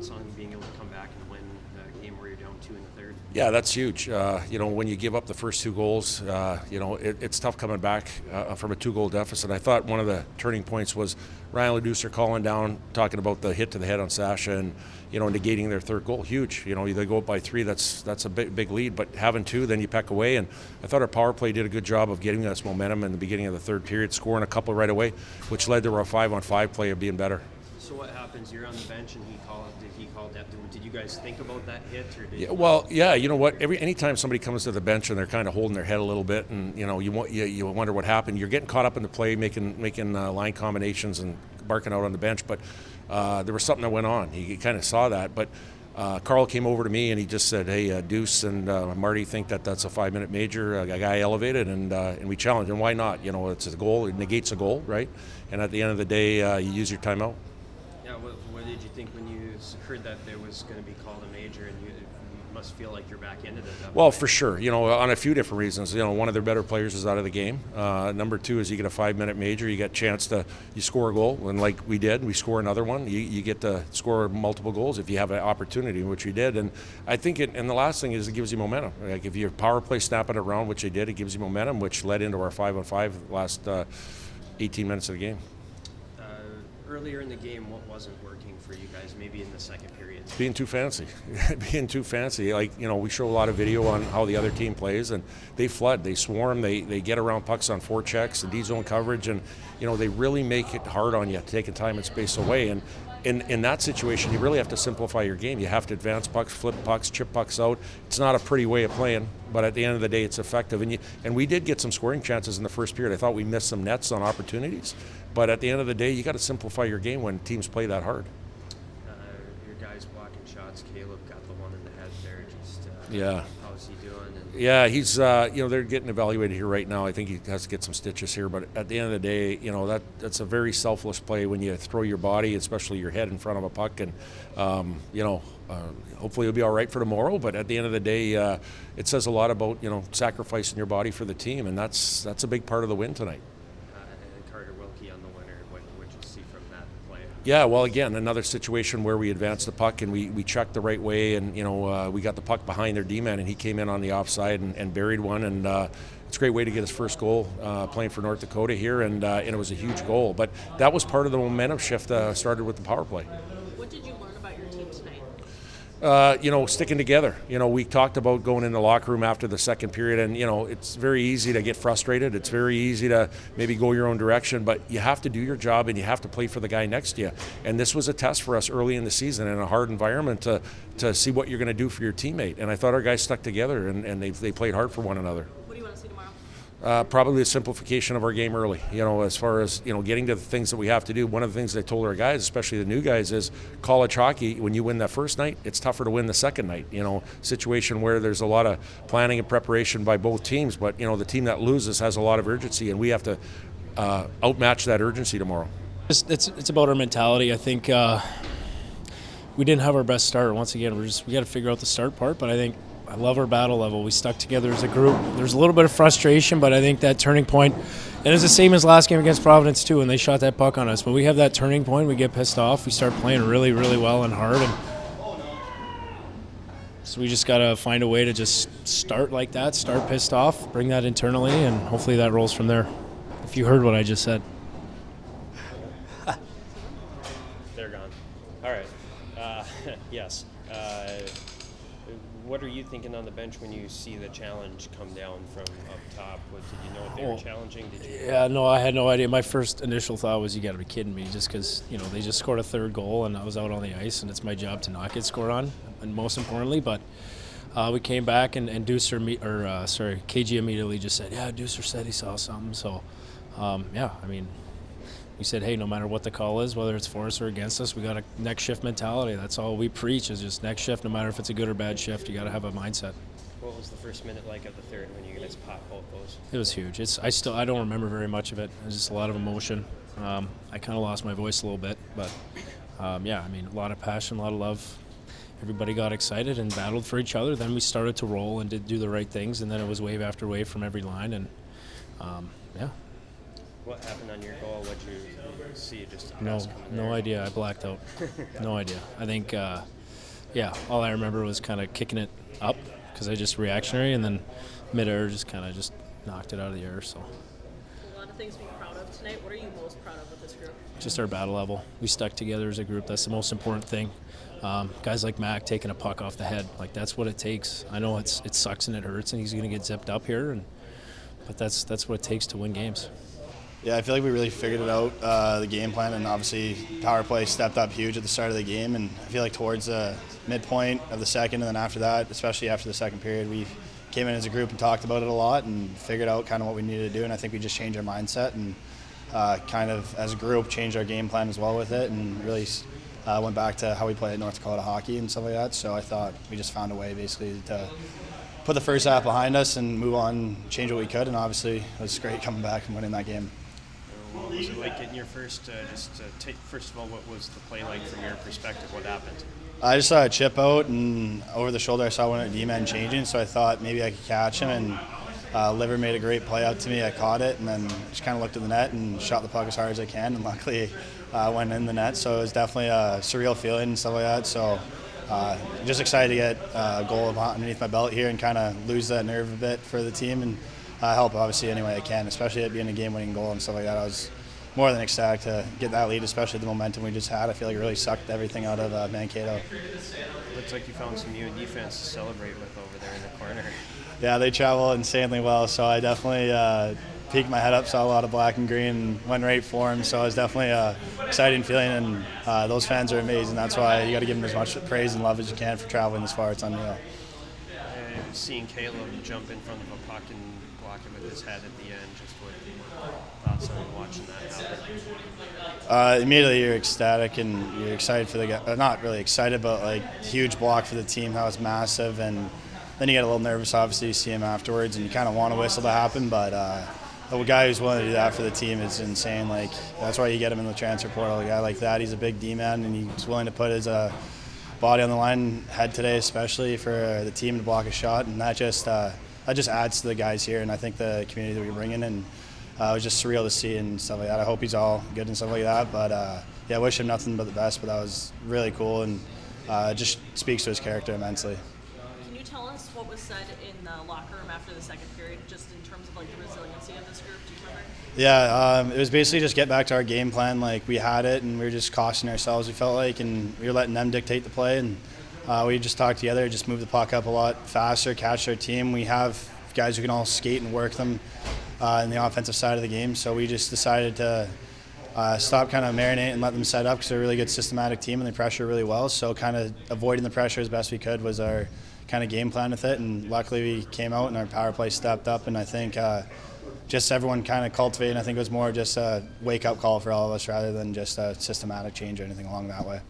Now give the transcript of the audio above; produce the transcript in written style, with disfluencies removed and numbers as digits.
thoughts on being able to come back and win a game where you're down 2 in the third? Yeah, that's huge. When you give up the first 2 goals, it's tough coming back from a 2-goal deficit. I thought one of the turning points was Ryan Leducer calling down, talking about the hit to the head on Sasha and, negating their 3rd goal. Huge. They go up by 3, that's a big lead, but having 2, then you peck away. And I thought our power play did a good job of getting us momentum in the beginning of the 3rd period, scoring a couple right away, which led to our 5-on-5 play of being better. So what happens? You're on the bench, and did he call that? Did you guys think about that hit, or did you know what? Anytime somebody comes to the bench and they're kind of holding their head a little bit, and you wonder what happened. You're getting caught up in the play, making line combinations and barking out on the bench. But there was something that went on. He kind of saw that, but. Carl came over to me and he just said, "Hey, Deuce and Marty think that's a 5-minute major. A guy elevated, and we challenge. And why not? It's a goal. It negates a goal, right? And at the end of the day, you use your timeout." Yeah. What did you think when you heard that there was going to be called a major, and you must feel like you're back into it? Well, for sure. On a few different reasons. One of their better players is out of the game. Number 2 is you get a 5-minute major. You get a chance you score a goal, and like we did, we score another one. You get to score multiple goals if you have an opportunity, which we did. And I think and the last thing is it gives you momentum. Like if your power play snapping it around, which they did, it gives you momentum, which led into our 5-on-5 last 18 minutes of the game. Earlier in the game, what wasn't working for you guys, maybe in the second period? Being too fancy. We show a lot of video on how the other team plays, and they flood, they swarm, they get around pucks on forechecks and D-zone coverage, and, they really make it hard on you, taking time and space away. And in that situation, you really have to simplify your game. You have to advance pucks, flip pucks, chip pucks out. It's not a pretty way of playing, but at the end of the day, it's effective. And we did get some scoring chances in the first period. I thought we missed some nets on opportunities, but at the end of the day, you got to simplify your game when teams play that hard. Your guys blocking shots. Caleb got the one in the head there. Yeah. How's he doing? Yeah, he's they're getting evaluated here right now. I think he has to get some stitches here, but at the end of the day, that's a very selfless play when you throw your body, especially your head, in front of a puck, and hopefully it'll be all right for tomorrow. But at the end of the day, it says a lot about sacrificing your body for the team, and that's a big part of the win tonight. And Carter Wilkie on the winner. What did you see from that play? Yeah, well, again, another situation where we advanced the puck and we checked the right way, and we got the puck behind their D-man, and he came in on the offside and buried one, and it's a great way to get his first goal playing for North Dakota here, and it was a huge goal. But that was part of the momentum shift started with the power play. What did you learn about your team tonight? Sticking together. We talked about going in the locker room after the second period, and, it's very easy to get frustrated. It's very easy to maybe go your own direction, but you have to do your job and you have to play for the guy next to you. And this was a test for us early in the season in a hard environment to see what you're going to do for your teammate. And I thought our guys stuck together and they played hard for one another. What do you want to see tomorrow? Probably the simplification of our game early, as far as, getting to the things that we have to do. One of the things I told our guys, especially the new guys, is college hockey, when you win that first night, it's tougher to win the second night. Situation where there's a lot of planning and preparation by both teams, but, the team that loses has a lot of urgency, and we have to outmatch that urgency tomorrow. It's about our mentality. I think we didn't have our best start. Once again, we got to figure out the start part, but I love our battle level. We stuck together as a group. There's a little bit of frustration, but I think that turning point, and it's the same as last game against Providence too, and they shot that puck on us. But we have that turning point. We get pissed off. We start playing really, really well and hard. And so we just got to find a way to just start like that, start pissed off, bring that internally, and hopefully that rolls from there. If you heard what I just said. They're gone. All right. Yes. What are you thinking on the bench when you see the challenge come down from up top? Did you know what they were challenging? Yeah, no, I had no idea. My first initial thought was, you got to be kidding me, just because they just scored a third goal and I was out on the ice, and it's my job to not get scored on, and most importantly. But we came back and KG immediately just said, yeah, Deucer said he saw something. So we said, hey, no matter what the call is, whether it's for us or against us, we got a next shift mentality. That's all we preach, is just next shift. No matter if it's a good or bad shift, you got to have a mindset. What was the first minute like of the third when you guys popped both those? It was huge. I don't remember very much of it. It was just a lot of emotion. I kind of lost my voice a little bit, but a lot of passion, a lot of love. Everybody got excited and battled for each other. Then we started to roll and did do the right things, and then it was wave after wave from every line, and what happened on your goal? What you see? Just a No, pass coming no there? idea. I blacked out. No idea. I think, all I remember was kind of kicking it up because I just reactionary, and then mid-air just kind of just knocked it out of the air. So A lot of things to be proud of tonight. What are you most proud of with this group? just our battle level. We stuck together as a group. That's the most important thing. Guys like Mac taking a puck off the head, like that's what it takes. I know it sucks and it hurts, and he's going to get zipped up here, but that's what it takes to win games. Yeah, I feel like we really figured it out, the game plan, and obviously power play stepped up huge at the start of the game, and I feel like towards the midpoint of the second and then after that, especially after the second period, we came in as a group and talked about it a lot and figured out kind of what we needed to do, and I think we just changed our mindset and kind of as a group changed our game plan as well with it, and really went back to how we play at North Dakota hockey and stuff like that. So I thought we just found a way basically to put the first half behind us and move on, change what we could, and obviously it was great coming back and winning that game. What was it like getting your first? First of all, what was the play like from your perspective? What happened? I just saw a chip out, and over the shoulder I saw one of the D-men changing, so I thought maybe I could catch him, and Liver made a great play out to me. I caught it, and then just kind of looked at the net and shot the puck as hard as I can, and luckily went in the net. So it was definitely a surreal feeling and stuff like that. So just excited to get a goal underneath my belt here and kind of lose that nerve a bit for the team and help obviously any way I can, especially it being a game-winning goal and stuff like that. I was more than ecstatic to get that lead, especially the momentum we just had. I feel like it really sucked everything out of Mankato. Looks like you found some UND fans to celebrate with over there in the corner. Yeah, they travel insanely well, so I definitely peeked my head up, saw a lot of black and green, and went right for them. So it was definitely an exciting feeling, and those fans are amazing. That's why you got to give them as much praise and love as you can for traveling this far. It's unreal. Seeing Caleb jump in front of a puck and block it with his head at the end, just what thoughts on watching that happen? Immediately you're ecstatic and you're excited for the guy. Not really excited, but like huge block for the team. That was massive, and then you get a little nervous. Obviously, you see him afterwards, and you kind of want a whistle to happen. But a guy who's willing to do that for the team is insane. Like that's why you get him in the transfer portal. A guy like that, he's a big D-man, and he's willing to put his body on the line, head today especially, for the team to block a shot, and that just adds to the guys here, and I think the community that we bring in, and it was just surreal to see and stuff like that. I hope he's all good and stuff like that, but I wish him nothing but the best, but that was really cool, and just speaks to his character immensely. Can you tell us what was said in the locker room after the second period, just in terms of like the resiliency of this group? Do you remember? Yeah, it was basically just get back to our game plan. Like we had it, and we were just costing ourselves. We felt like, and we were letting them dictate the play, and we just talked together, just move the puck up a lot faster, catch our team. We have guys who can all skate and work them in the offensive side of the game. So we just decided to stop kind of marinate and let them set up because they're a really good systematic team and they pressure really well. So kind of avoiding the pressure as best we could was our kind of game plan with it. And luckily we came out and our power play stepped up, and I think just everyone kind of cultivating. I think it was more just a wake-up call for all of us rather than just a systematic change or anything along that way.